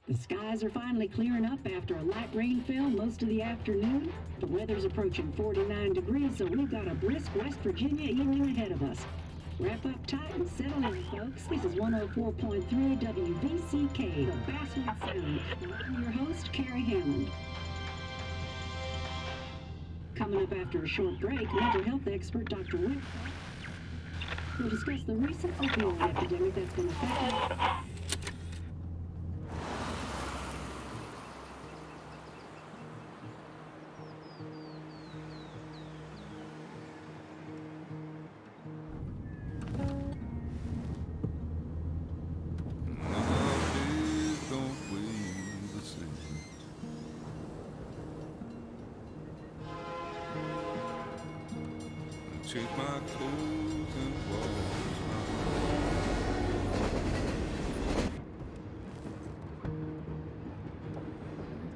The skies are finally clearing up after a light rainfall most of the afternoon. The weather's approaching 49 degrees, so we've got a brisk West Virginia evening ahead of us. Wrap up tight and settle in, folks. This is 104.3 WVCK, the Basswood Sound. And I'm your host, Carrie Hammond. Coming up after a short break, mental health expert Dr. Wick will discuss the recent opioid epidemic that's been affecting Take my clothes and walk around.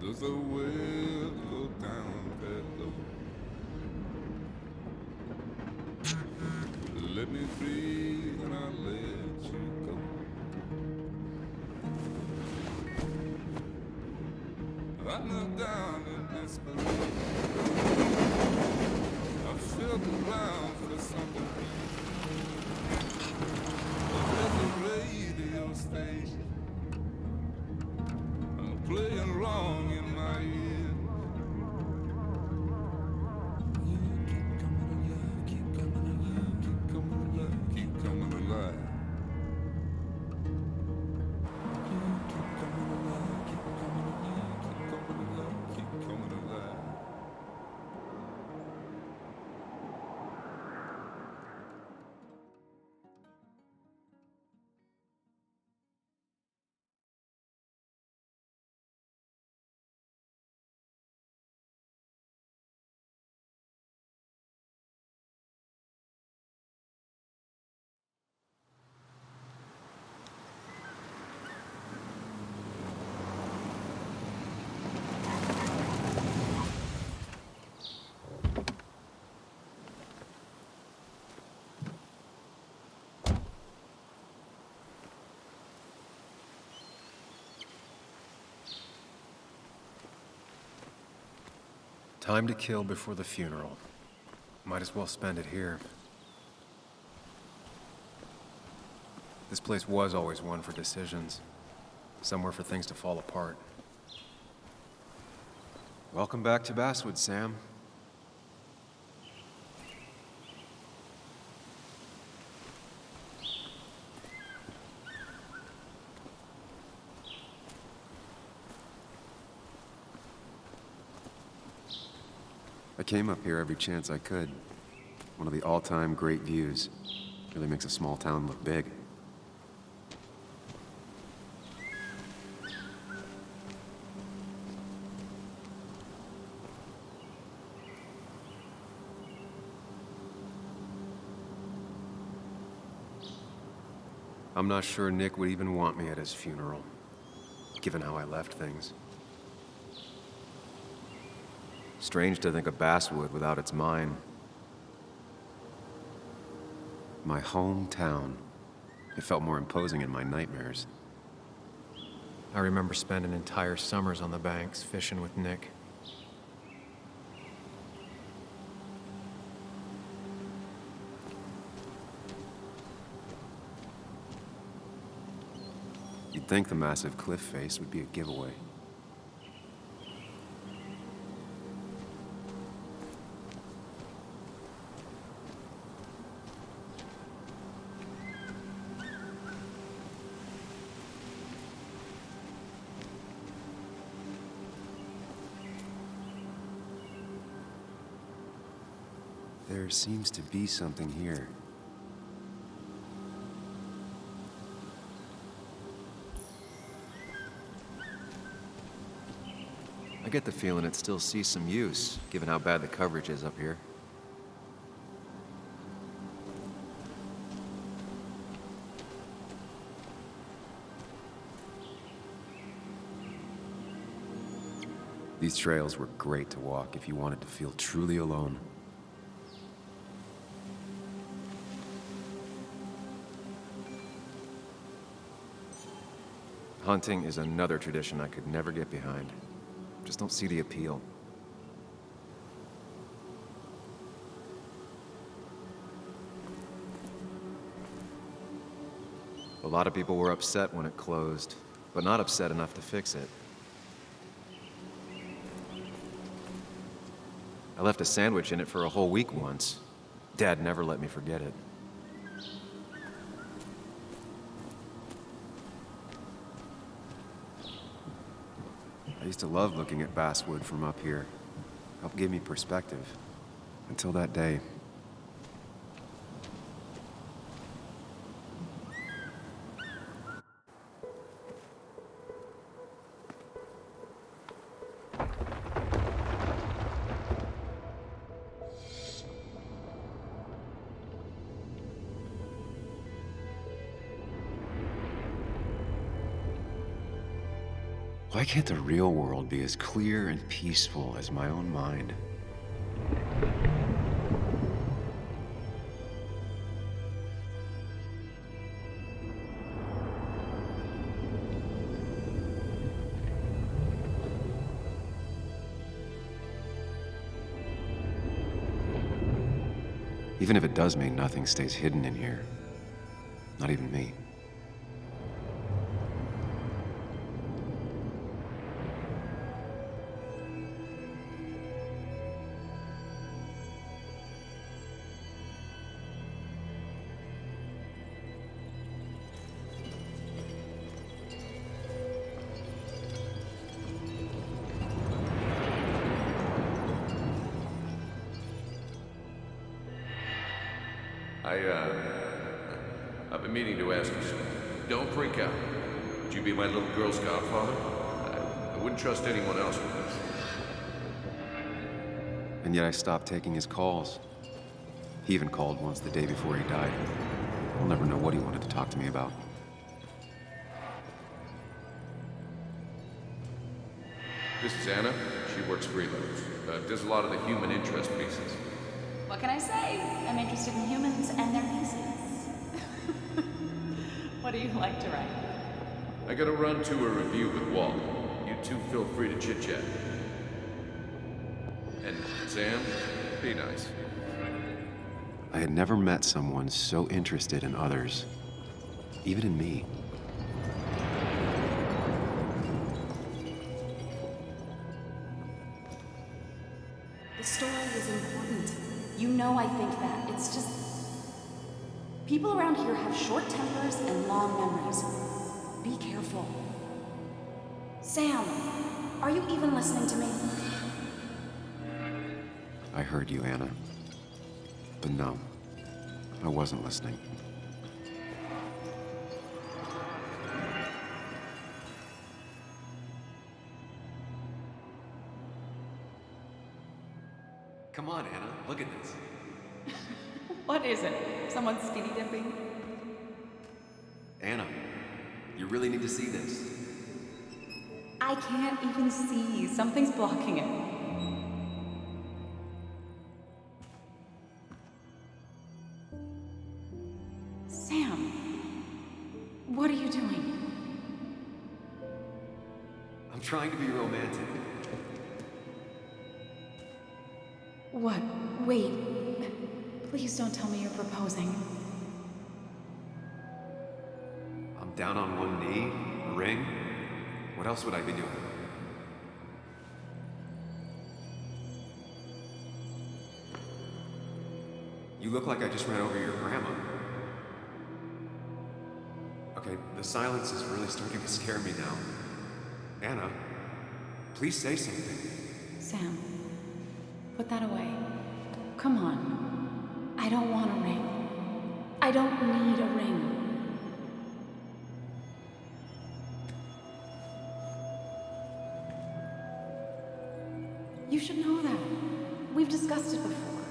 Does the well go down that low? Let me breathe and I'll let you go. I look down in disbelief. I felt around for something. At the radio station, I'm playing wrong in my ear. You keep coming alive, keep coming alive, keep coming alive, keep coming alive. You keep coming alive, keep coming alive, keep coming alive, keep coming alive. Time to kill before the funeral. Might as well spend it here. This place was always one for decisions. Somewhere for things to fall apart. Welcome back to Basswood, Sam. I came up here every chance I could. One of the all-time great views. Really makes a small town look big. I'm not sure Nick would even want me at his funeral, given how I left things. Strange to think of Basswood without its mine. My hometown. It felt more imposing in my nightmares. I remember spending entire summers on the banks fishing with Nick. You'd think the massive cliff face would be a giveaway. There seems to be something here. I get the feeling it still sees some use, given how bad the coverage is up here. These trails were great to walk if you wanted to feel truly alone. Hunting is another tradition I could never get behind. Just don't see the appeal. A lot of people were upset when it closed, but not upset enough to fix it. I left a sandwich in it for a whole week once. Dad never let me forget it. I used to love looking at Basswood from up here. Helped give me perspective. Until that day. Why can't the real world be as clear and peaceful as my own mind? Even if it does mean nothing stays hidden in here. Not even me. I've been meaning to ask you something. Don't freak out. Would you be my little girl's godfather? I wouldn't trust anyone else with this. And yet I stopped taking his calls. He even called once the day before he died. I'll never know what he wanted to talk to me about. This is Anna. She works freelance. Does a lot of the human interest pieces. What can I say? I'm interested in humans and their pieces. What do you like to write? I gotta run to a review with Walt. You two feel free to chit-chat. And Sam, be nice. I had never met someone so interested in others, even in me. The story is important. You know I think that. It's just... people around here have short tempers and long memories. Be careful. Sam, are you even listening to me? I heard you, Anna. But no, I wasn't listening. Come on, Anna, look at this. What is it? Someone skinny dipping? Anna, you really need to see this. I can't even see. Something's blocking it. Sam, what are you doing? I'm trying to be romantic. What? Wait. Please don't tell me you're proposing. I'm down on one knee, a ring. What else would I be doing? You look like I just ran over your grandma. Okay, the silence is really starting to scare me now. Anna, please say something. Sam, put that away. Come on. I don't want a ring. I don't need a ring. You should know that. We've discussed it before.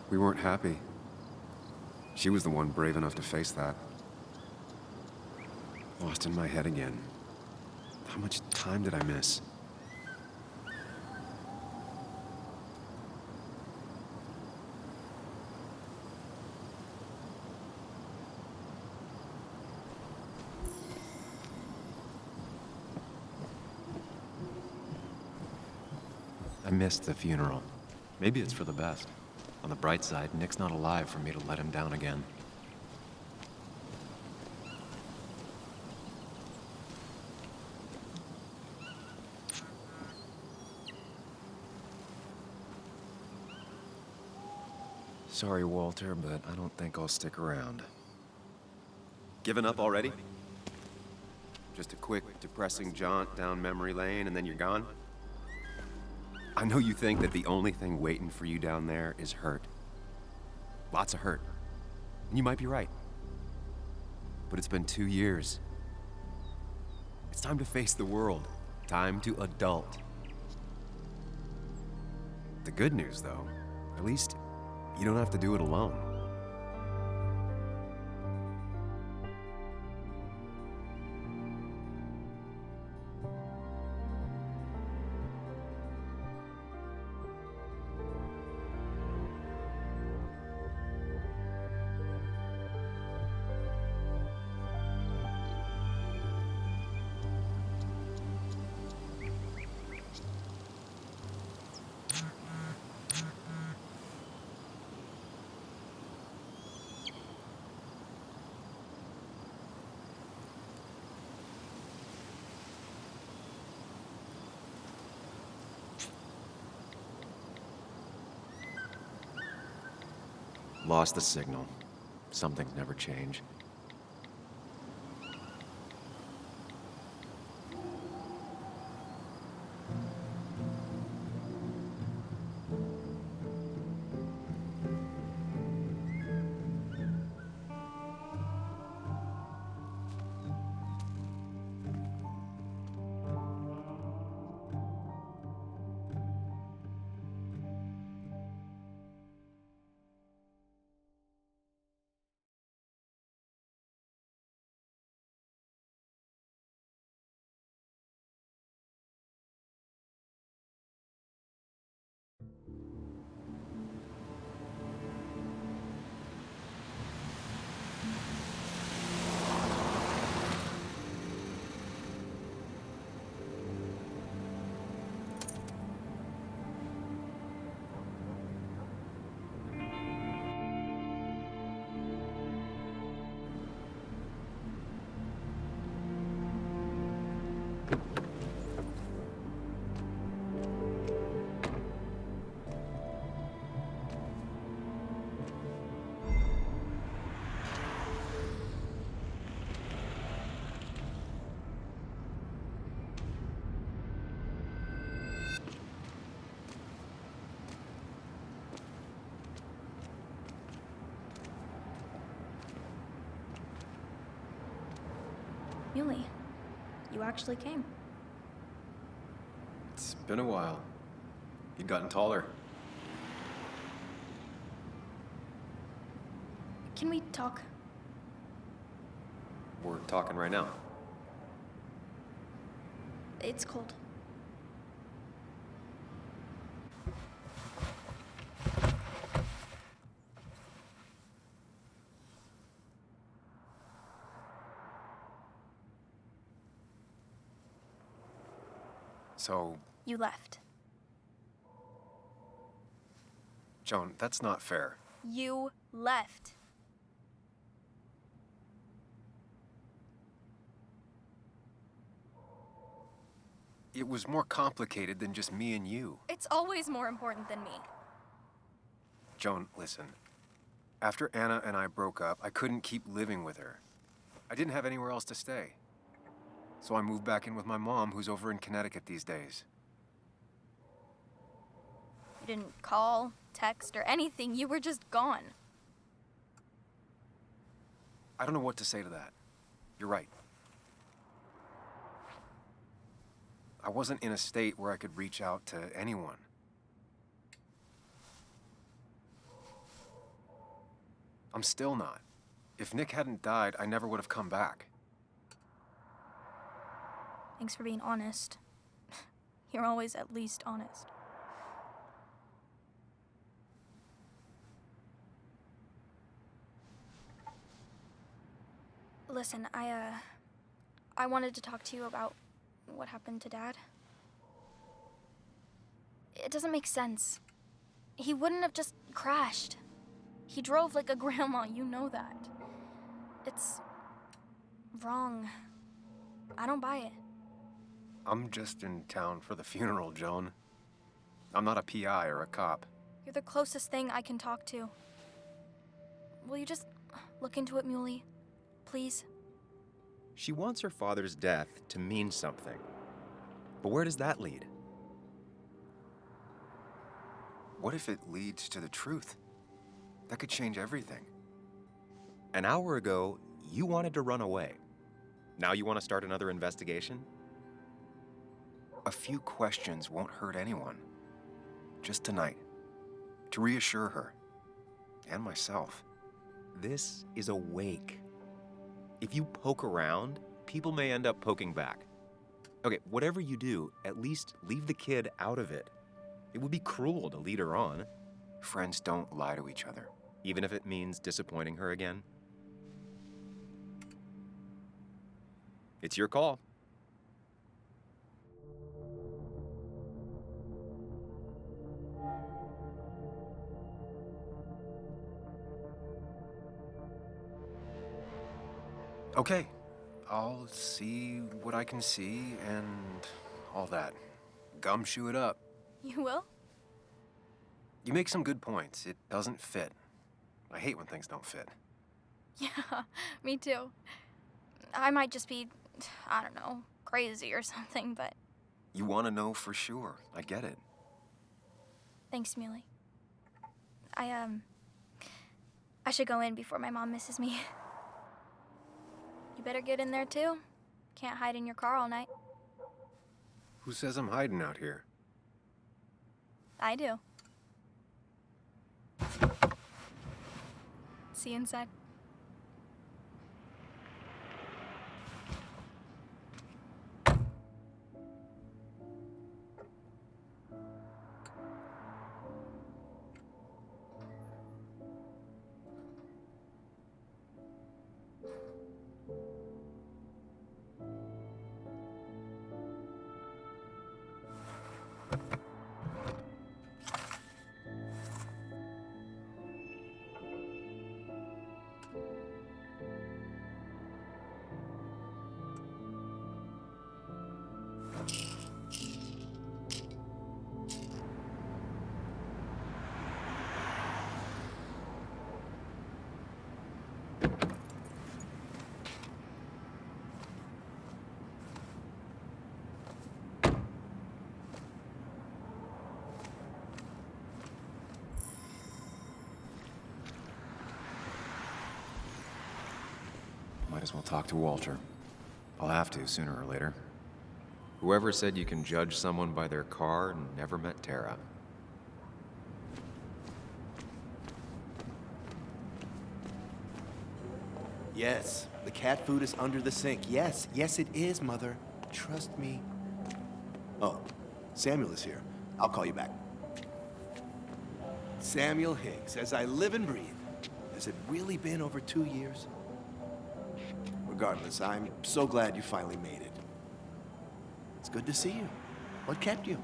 We weren't happy. She was the one brave enough to face that. Lost in my head again. How much time did I miss? I missed the funeral. Maybe it's for the best. On the bright side, Nick's not alive for me to let him down again. Sorry, Walter, but I don't think I'll stick around. Given up already? Just a quick, depressing jaunt down memory lane and then you're gone? I know you think that the only thing waiting for you down there is hurt. Lots of hurt. And you might be right. But it's been 2 years. It's time to face the world. Time to adult. The good news, though, at least you don't have to do it alone. Lost the signal. Some things never change. Yuli, you actually came. It's been a while. You've gotten taller. Can we talk? We're talking right now. It's cold. So, You left. Joan, that's not fair. You left. It was more complicated than just me and you. It's always more important than me. Joan, listen. After Anna and I broke up, I couldn't keep living with her. I didn't have anywhere else to stay. So I moved back in with my mom, who's over in Connecticut these days. You didn't call, text, or anything. You were just gone. I don't know what to say to that. You're right. I wasn't in a state where I could reach out to anyone. I'm still not. If Nick hadn't died, I never would have come back. Thanks for being honest. You're always at least honest. Listen, I wanted to talk to you about what happened to Dad. It doesn't make sense. He wouldn't have just crashed. He drove like a grandma, you know that. It's wrong. I don't buy it. I'm just in town for the funeral, Joan. I'm not a PI or a cop. You're the closest thing I can talk to. Will you just look into it, Muley? Please? She wants her father's death to mean something. But where does that lead? What if it leads to the truth? That could change everything. An hour ago, you wanted to run away. Now you want to start another investigation? A few questions won't hurt anyone. Just tonight. To reassure her. And myself. This is a wake. If you poke around, people may end up poking back. Okay, whatever you do, at least leave the kid out of it. It would be cruel to lead her on. Friends don't lie to each other, even if it means disappointing her again. It's your call. Okay, I'll see what I can see and all that. Gumshoe it up. You will? You make some good points. It doesn't fit. I hate when things don't fit. Yeah, me too. I might just be, I don't know, crazy or something, but... You want to know for sure. I get it. Thanks, Muley. I should go in before my mom misses me. You better get in there, too. Can't hide in your car all night. Who says I'm hiding out here? I do. See you inside. Might as well talk to Walter. I'll have to, sooner or later. Whoever said you can judge someone by their car never met Tara. Yes, the cat food is under the sink. Yes, yes it is, Mother. Trust me. Oh, Samuel is here. I'll call you back. Samuel Higgs, as I live and breathe. Has it really been over 2 years? Regardless, I'm so glad you finally made it. It's good to see you. What kept you?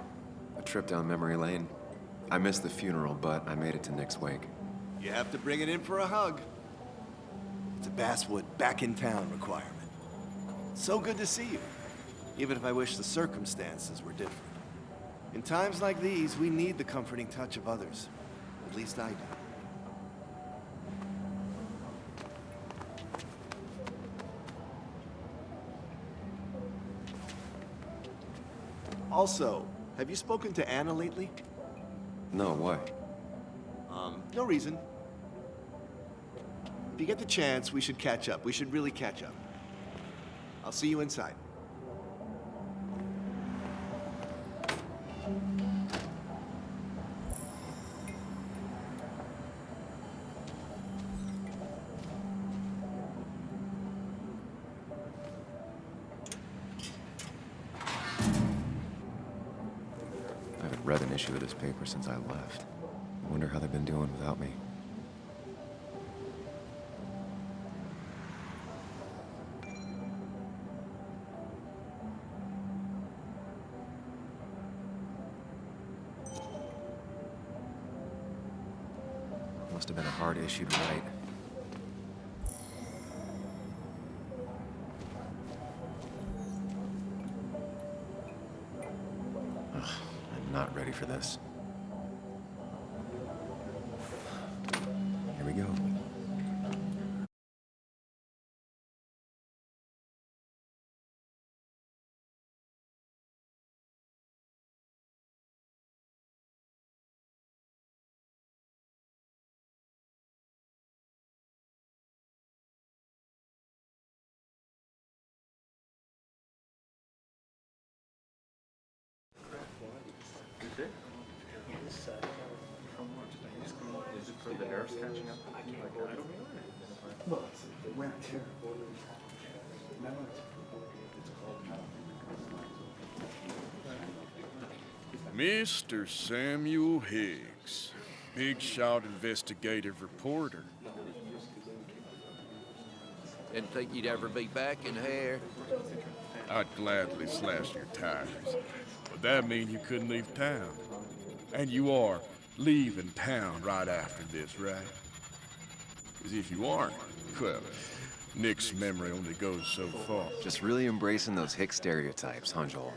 A trip down memory lane. I missed the funeral, but I made it to Nick's wake. You have to bring it in for a hug. It's a Basswood back in town requirement. So good to see you, even if I wish the circumstances were different. In times like these, we need the comforting touch of others. At least I do. Also, have you spoken to Anna lately? No, why? No reason. If you get the chance, we should catch up. We should really catch up. I'll see you inside. read an issue of this paper since I left. I wonder how they've been doing without me. Must have been a hard issue to write. Ugh, I'm not ready for this. Here we go. Mr. Samuel Higgs, big shot investigative reporter. Didn't think you'd ever be back in here. I'd gladly slash your tires, but that mean you couldn't leave town. And you are leaving town right after this, right? Because if you aren't, well, Nick's memory only goes so far. Just really embracing those hick stereotypes, huh, Joel?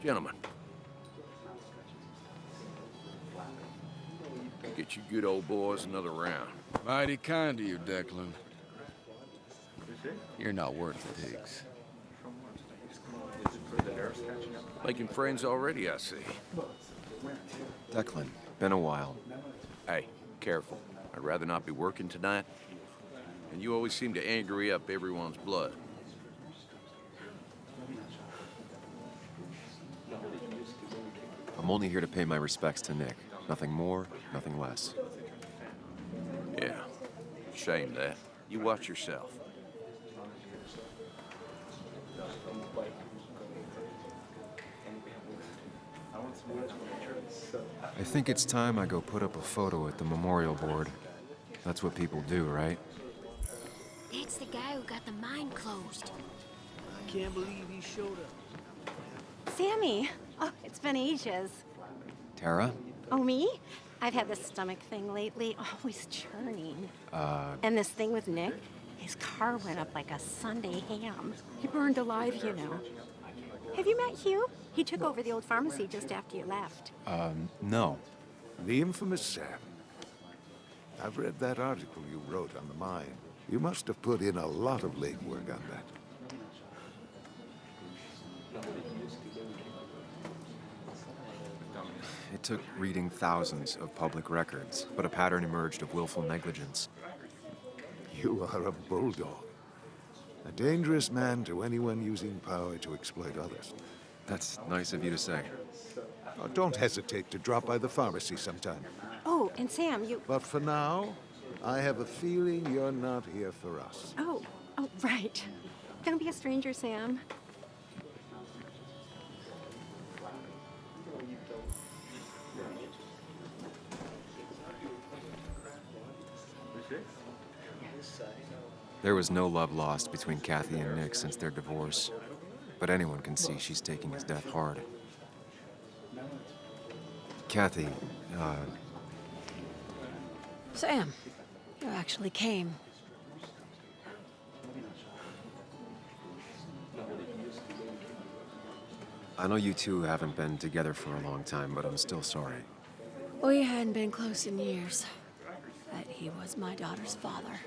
Gentlemen. Get you good old boys another round. Mighty kind of you, Declan. You're not worth it, Higgs. Making friends already, I see. Declan, been a while. Hey, careful. I'd rather not be working tonight. And you always seem to angry up everyone's blood. I'm only here to pay my respects to Nick. Nothing more, nothing less. Yeah, shame that. You watch yourself. I think it's time I go put up a photo at the memorial board. That's what people do, right? That's the guy who got the mine closed. I can't believe he showed up. Sammy! Oh, it's been ages. Tara? Oh, me? I've had this stomach thing lately, always churning. And this thing with Nick, his car went up like a Sunday ham. He burned alive, you know. Have you met Hugh? He took over the old pharmacy just after you left. No. The infamous Sam. I've read that article you wrote on the mine. You must have put in a lot of legwork on that. It took reading thousands of public records, but a pattern emerged of willful negligence. You are a bulldog. A dangerous man to anyone using power to exploit others. That's nice of you to say. Oh, don't hesitate to drop by the pharmacy sometime. Oh, and Sam, you... But for now, I have a feeling you're not here for us. Oh, right. Don't be a stranger, Sam. There was no love lost between Kathy and Nick since their divorce, but anyone can see she's taking his death hard. Kathy, Sam, you actually came. I know you two haven't been together for a long time, but I'm still sorry. We hadn't been close in years, but he was my daughter's father.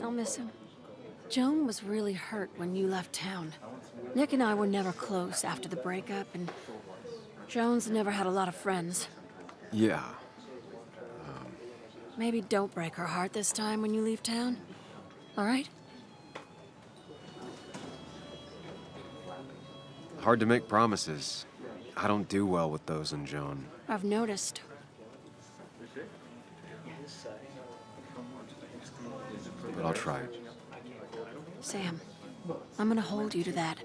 I'll miss him. Joan was really hurt when you left town. Nick and I were never close after the breakup, and Joan's never had a lot of friends. Yeah. Maybe don't break her heart this time when you leave town, all right? Hard to make promises. I don't do well with those in Joan. I've noticed. But I'll try. Sam, I'm gonna hold you to that.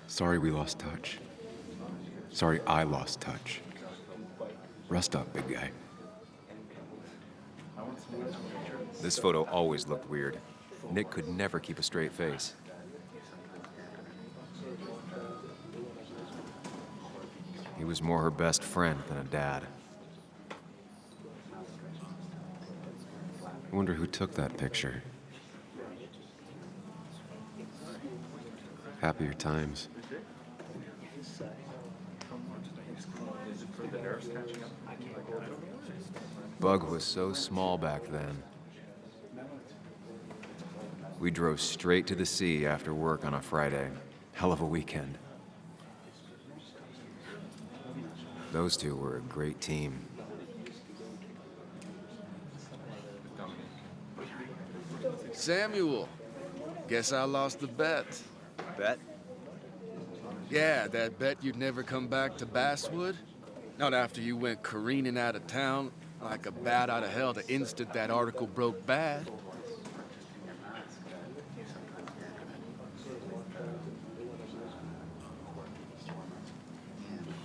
Sorry we lost touch. Sorry I lost touch. Rest up, big guy. This photo always looked weird. Nick could never keep a straight face. He was more her best friend than a dad. I wonder who took that picture. Happier times. Bug was so small back then. We drove straight to the sea after work on a Friday. Hell of a weekend. Those two were a great team. Samuel, guess I lost the bet. Bet? Yeah, that bet you'd never come back to Basswood. Not after you went careening out of town like a bat out of hell the instant that article broke bad.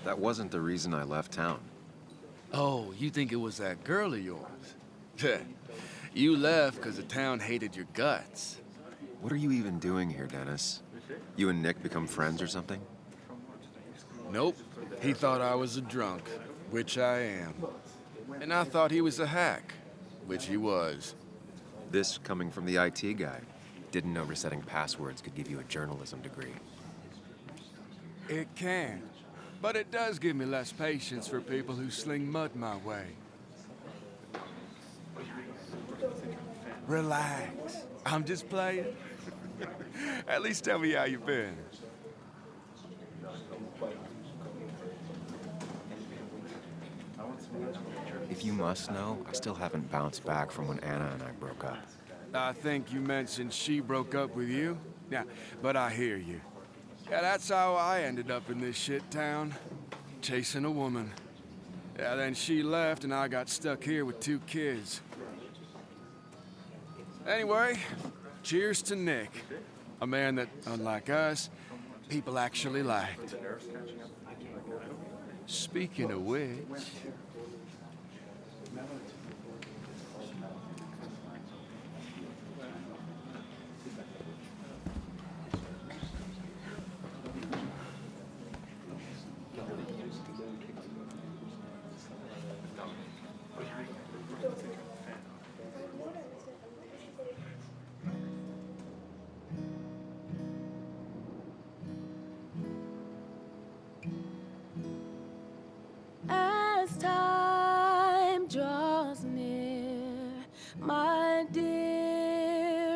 That wasn't the reason I left town. Oh, you think it was that girl of yours? You left because the town hated your guts. What are you even doing here, Dennis? You and Nick become friends or something? Nope. He thought I was a drunk, which I am. And I thought he was a hack, which he was. This coming from the IT guy. Didn't know resetting passwords could give you a journalism degree. It can. But it does give me less patience for people who sling mud my way. Relax. I'm just playing. At least tell me how you've been. If you must know, I still haven't bounced back from when Anna and I broke up. I think you mentioned she broke up with you. Yeah, but I hear you. Yeah, that's how I ended up in this shit town. Chasing a woman. Yeah, then she left and I got stuck here with 2 kids. Anyway, cheers to Nick. A man that, unlike us, people actually liked. Speaking of which... As time draws near, my dearest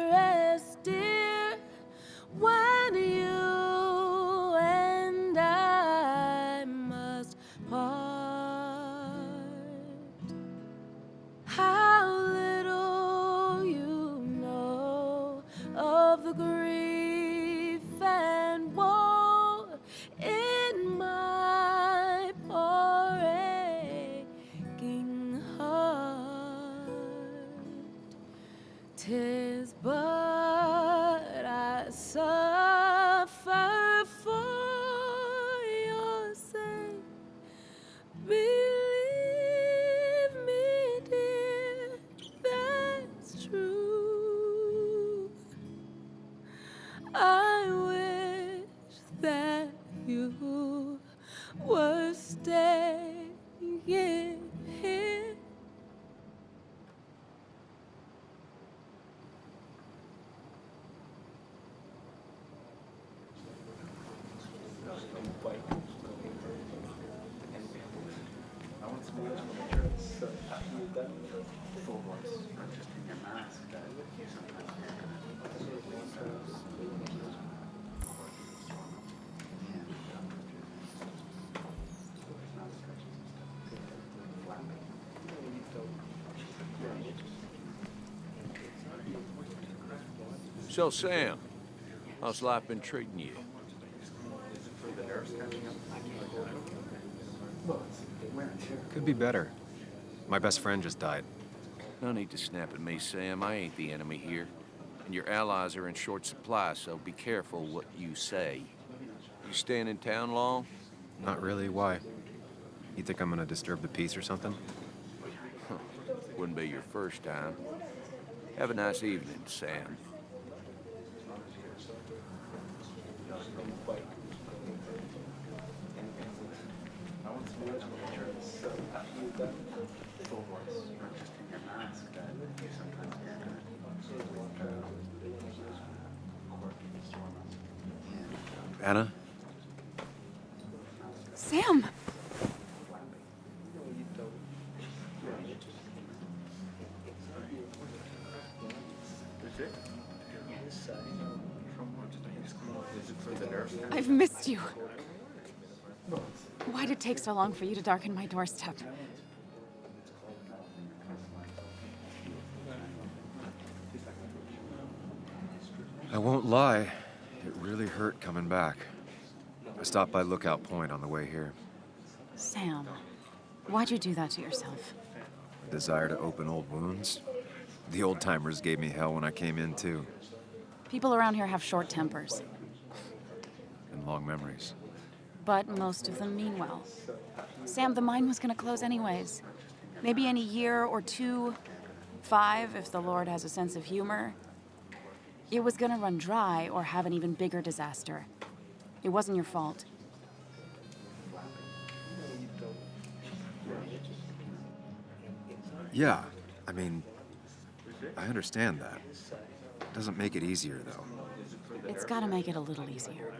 dear, when you and I must part, how little you know of the grief and woe in my poor aching heart. 'Tis but I suffer for your sake. Believe me, dear, that's true. I wish that you were staying here. So, Sam, how's life been treating you? Could be better. My best friend just died. No need to snap at me, Sam. I ain't the enemy here. And your allies are in short supply, so be careful what you say. You staying in town long? Not really. Why? You think I'm gonna disturb the peace or something? Wouldn't be your first time. Have a nice evening, Sam. Anna? Sam! I've missed you. Why'd it take so long for you to darken my doorstep? I won't lie. It really hurt coming back. I stopped by Lookout Point on the way here. Sam, why'd you do that to yourself? A desire to open old wounds. The old-timers gave me hell when I came in, too. People around here have short tempers. And long memories. But most of them mean well. Sam, the mine was gonna close anyways. Maybe in a year or 2, 5, if the Lord has a sense of humor. It was gonna run dry or have an even bigger disaster. It wasn't your fault. Yeah, I mean, I understand that. Doesn't make it easier, though. It's gotta make it a little easier.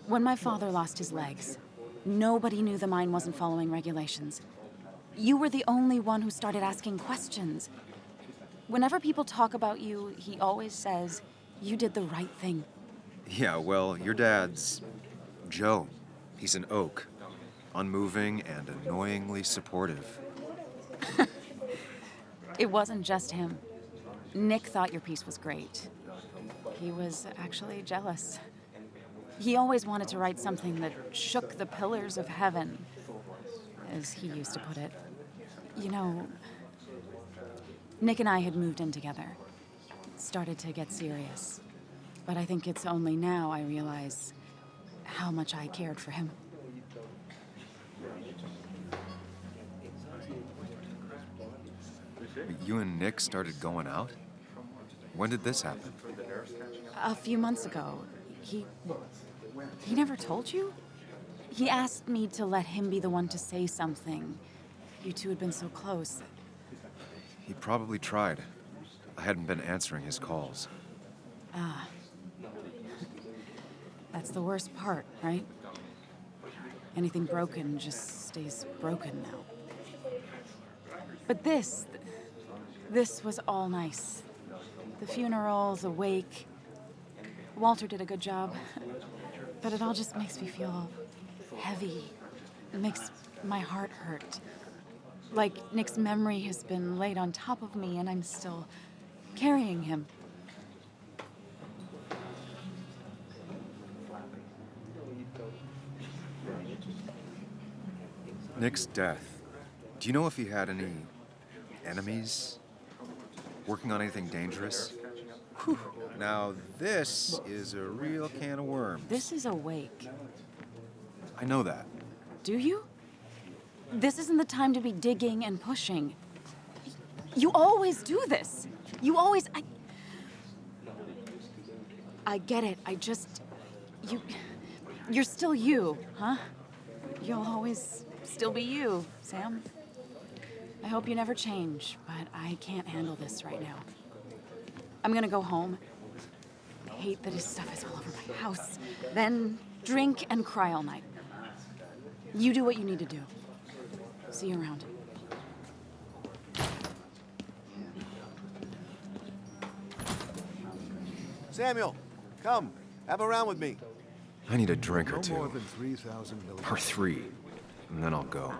When my father lost his legs, nobody knew the mine wasn't following regulations. You were the only one who started asking questions. Whenever people talk about you, he always says, you did the right thing. Yeah, well, your dad's Joe. He's an oak. Unmoving and annoyingly supportive. It wasn't just him. Nick thought your piece was great. He was actually jealous. He always wanted to write something that shook the pillars of heaven, as he used to put it. You know, Nick and I had moved in together. It started to get serious. But I think it's only now I realize how much I cared for him. You and Nick started going out? When did this happen? A few months ago. He never told you? He asked me to let him be the one to say something. You two had been so close. He probably tried. I hadn't been answering his calls. Ah. That's the worst part, right? Anything broken just stays broken now. But this was all nice. The funeral, the wake. Walter did a good job. But it all just makes me feel heavy. It makes my heart hurt. Like Nick's memory has been laid on top of me and I'm still carrying him. Nick's death. Do you know if he had any enemies? Working on anything dangerous? Whew. Now, this is a real can of worms. This is a wake. I know that. Do you? This isn't the time to be digging and pushing. You always do this. You always... I get it. I just... You're still you, huh? You'll always still be you, Sam. I hope you never change, but I can't handle this right now. I'm gonna go home. I hate that his stuff is all over my house. Then drink and cry all night. You do what you need to do. See you around. Samuel, come. Have a round with me. I need a drink or No two. more than 3,000 milligrams. Or 3. And then I'll go.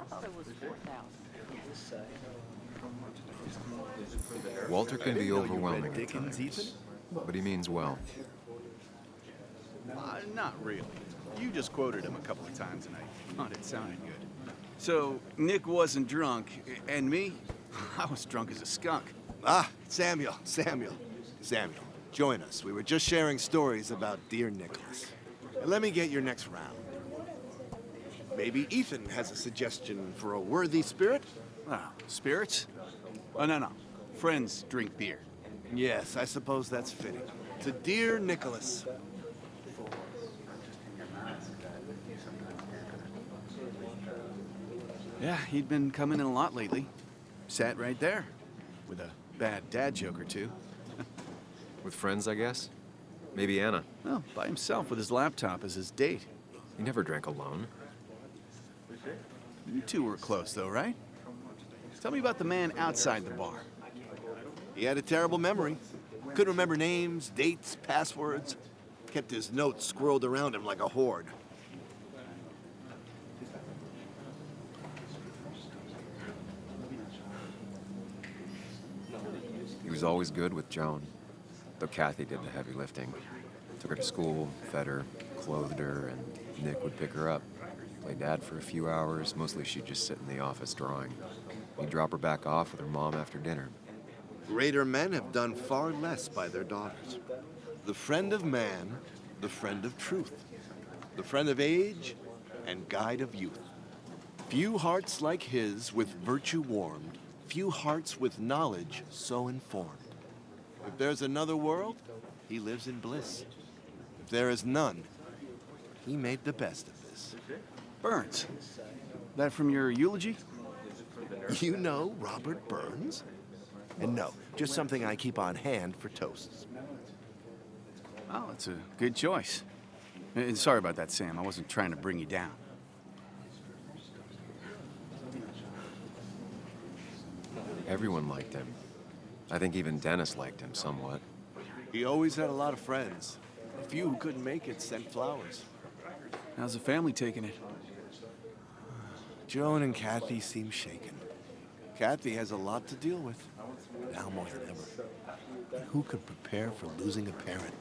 Walter can be overwhelming at times. but he means well. Not really. You just quoted him a couple of times and I thought it sounded good. So, Nick wasn't drunk, and me? I was drunk as a skunk. Ah, Samuel, join us. We were just sharing stories about dear Nicholas. And let me get your next round. Maybe Ethan has a suggestion for a worthy spirit? Oh, spirits? Oh, no. Friends drink beer. Yes, I suppose that's fitting. To dear Nicholas. Yeah, he'd been coming in a lot lately. Sat right there, with a bad dad joke or two. With friends, I guess? Maybe Anna. Well, by himself with his laptop as his date. He never drank alone. You two were close, though, right? Tell me about the man outside the bar. He had a terrible memory. Couldn't remember names, dates, passwords. Kept his notes squirreled around him like a hoard. He was always good with Joan, though Kathy did the heavy lifting. Took her to school, fed her, clothed her, and Nick would pick her up. Play dad for a few hours. Mostly she'd just sit in the office drawing. He'd drop her back off with her mom after dinner. Greater men have done far less by their daughters. The friend of man, the friend of truth. The friend of age, and guide of youth. Few hearts like his with virtue warmed, few hearts with knowledge so informed. If there's another world, he lives in bliss. If there is none, he made the best of this. Burns. That from your eulogy? You know Robert Burns? And no, just something I keep on hand for toasts. Oh, it's a good choice. And sorry about that, Sam. I wasn't trying to bring you down. Everyone liked him. I think even Dennis liked him somewhat. He always had a lot of friends. A few who couldn't make it sent flowers. How's the family taking it? Joan and Kathy seem shaken. Kathy has a lot to deal with, now more than ever. And who could prepare for losing a parent?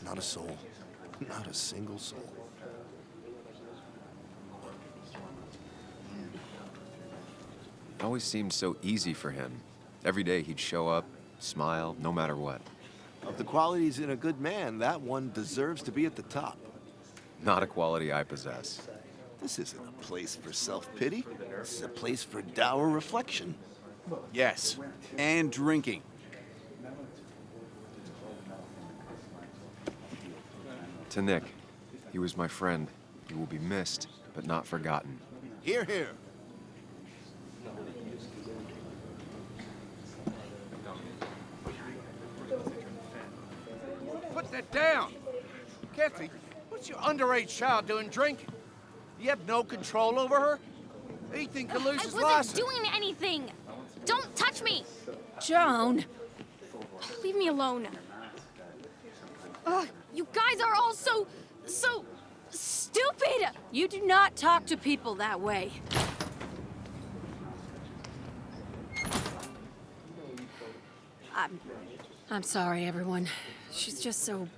Not a soul. Not a single soul. It always seemed so easy for him. Every day he'd show up, smile, no matter what. Of the qualities in a good man, that one deserves to be at the top. Not a quality I possess. This isn't a place for self-pity. This is a place for dour reflection. Yes, and drinking. To Nick, he was my friend. He will be missed, but not forgotten. Hear, hear. Put that down! Kathy, what's your underage child doing drinking? You have no control over her? Ethan could lose his license. I wasn't doing anything! Don't touch me! Joan! Leave me alone. Ugh, you guys are all so stupid! You do not talk to people that way. I'm sorry, everyone. She's just so...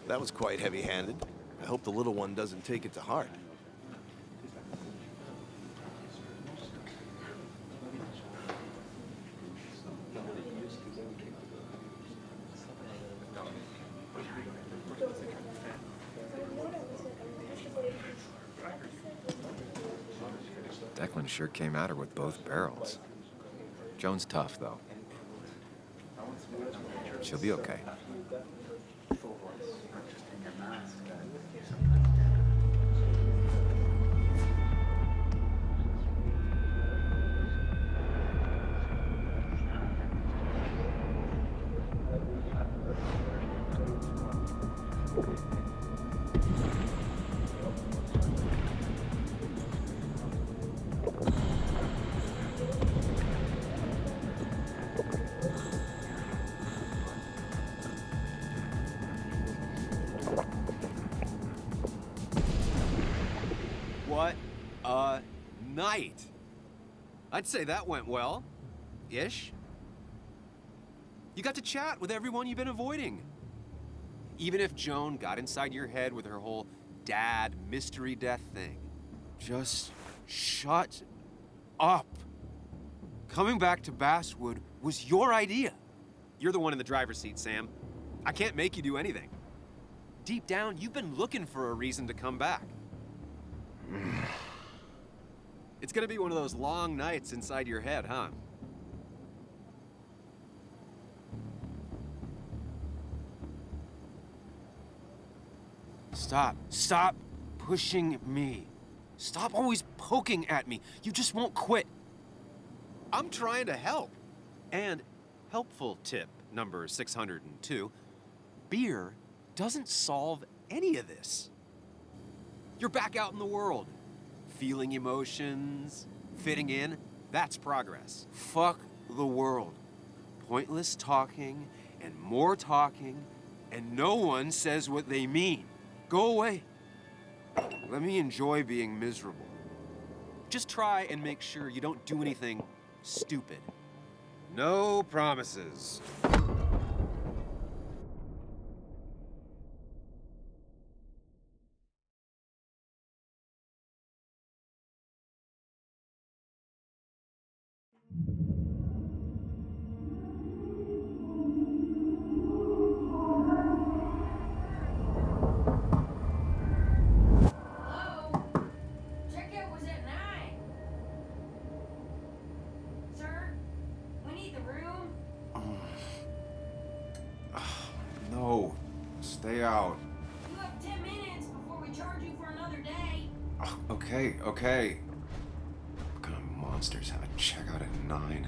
That was quite heavy-handed. I hope the little one doesn't take it to heart. Declan sure came at her with both barrels. Joan's tough, though. She'll be okay. right. I'd say that went well. Ish. You got to chat with everyone you've been avoiding. Even if Joan got inside your head with her whole dad mystery death thing. Just shut up. Coming back to Basswood was your idea. You're the one in the driver's seat, Sam. I can't make you do anything. Deep down, you've been looking for a reason to come back. It's gonna be one of those long nights inside your head, huh? Stop pushing me. Stop always poking at me. You just won't quit. I'm trying to help. And helpful tip number 602, beer doesn't solve any of this. You're back out in the world, feeling emotions, fitting in. That's progress. Fuck the world. Pointless talking and more talking, and no one says what they mean. Go away. Let me enjoy being miserable. Just try and make sure you don't do anything stupid. No promises. No, stay out. You have 10 minutes before we charge you for another day. Oh, okay. What kind of monsters have a checkout at 9?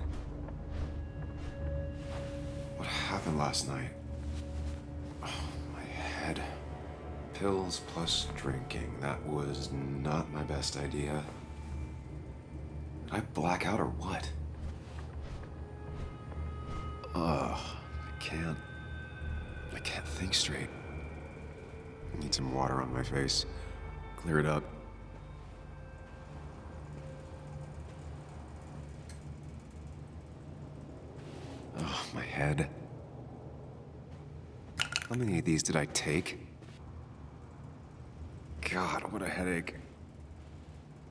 What happened last night? Oh, my head. Pills plus drinking. That was not my best idea. Did I black out or what? I can't think straight. I need some water on my face. Clear it up. Oh, my head. How many of these did I take? God, what a headache.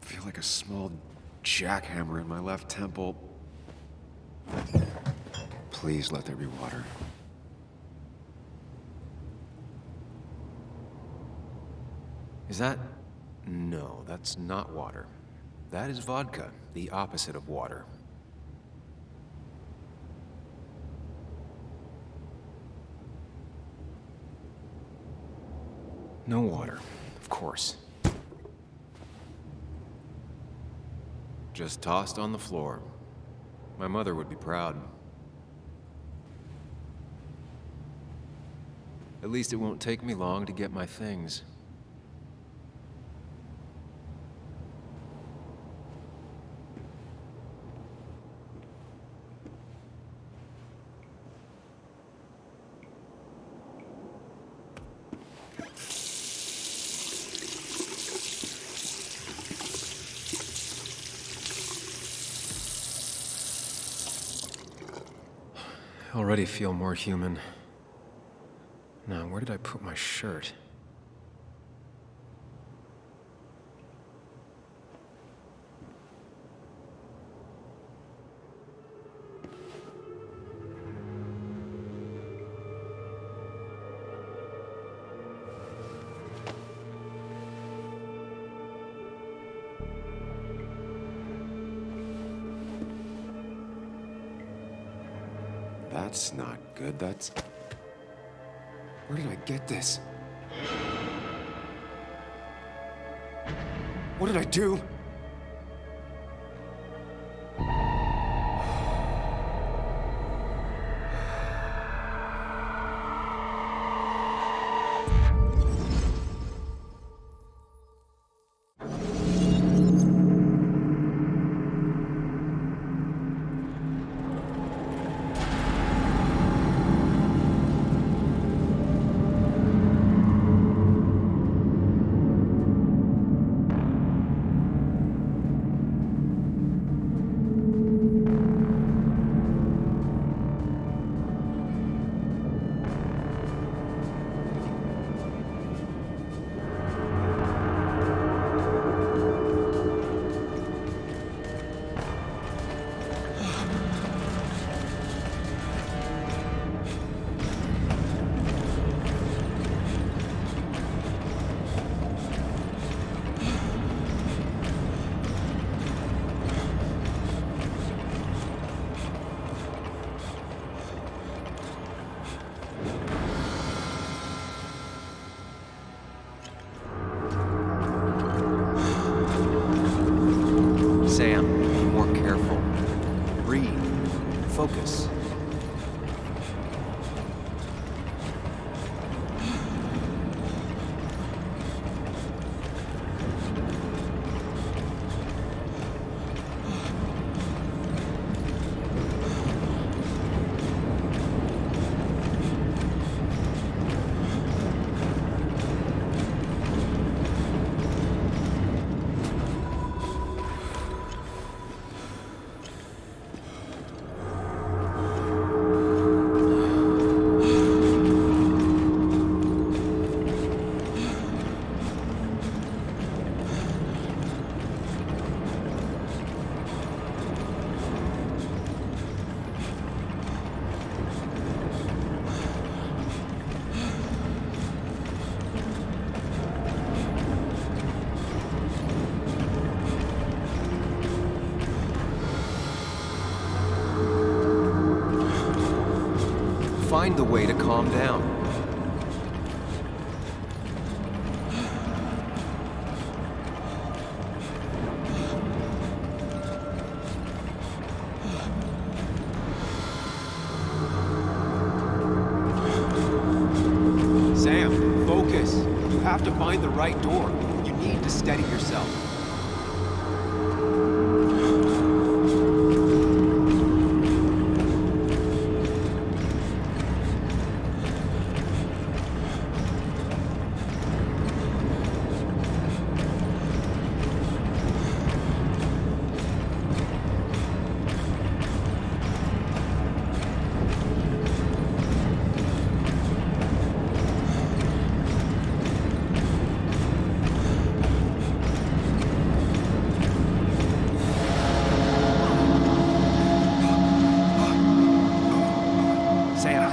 I feel like a small jackhammer in my left temple. Please let there be water. Is that... No, that's not water. That is vodka, the opposite of water. No water, of course. Just tossed on the floor. My mother would be proud. At least it won't take me long to get my things. I already feel more human. Now, where did I put my shirt? That's not good. That's... Where did I get this? What did I do? find the way to calm down. Sam, focus. You have to find the right door. You need to steady yourself.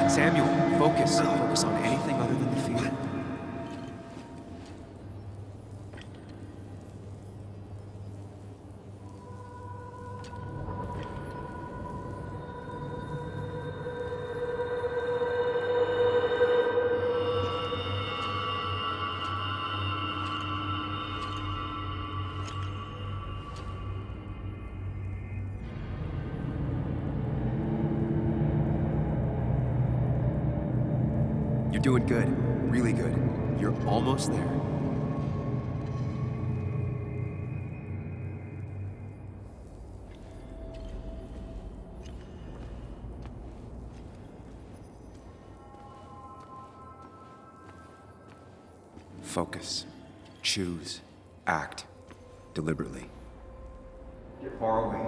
Samuel, focus. Focus on anything other than the fear. You're doing good. Really good. You're almost there. Focus. Choose. Act. Deliberately. Get far away.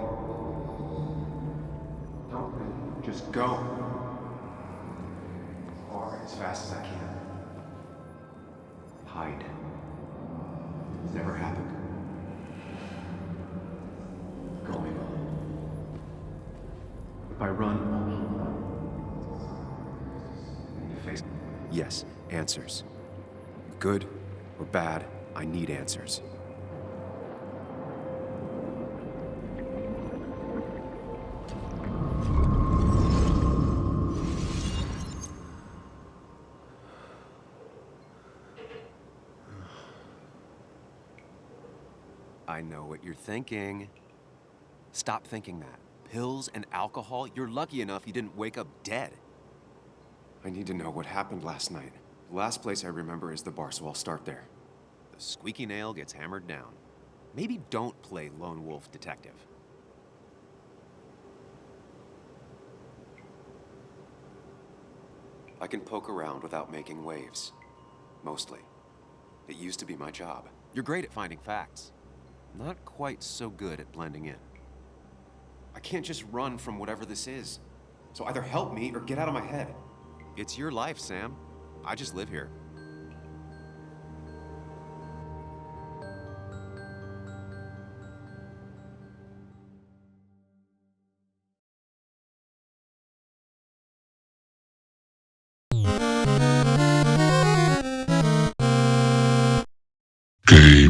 Don't really. Just go. As fast as I can. Hide. It's never happened. Going. If I run, you face. Yes, answers. Good or bad, I need answers. I know what you're thinking. Stop thinking that. Pills and alcohol, you're lucky enough you didn't wake up dead. I need to know what happened last night. The last place I remember is the bar, so I'll start there. The squeaky nail gets hammered down. Maybe don't play lone wolf detective. I can poke around without making waves. Mostly. It used to be my job. You're great at finding facts. Not quite so good at blending in. I can't just run from whatever this is. So either help me or get out of my head. It's your life, Sam. I just live here. Game.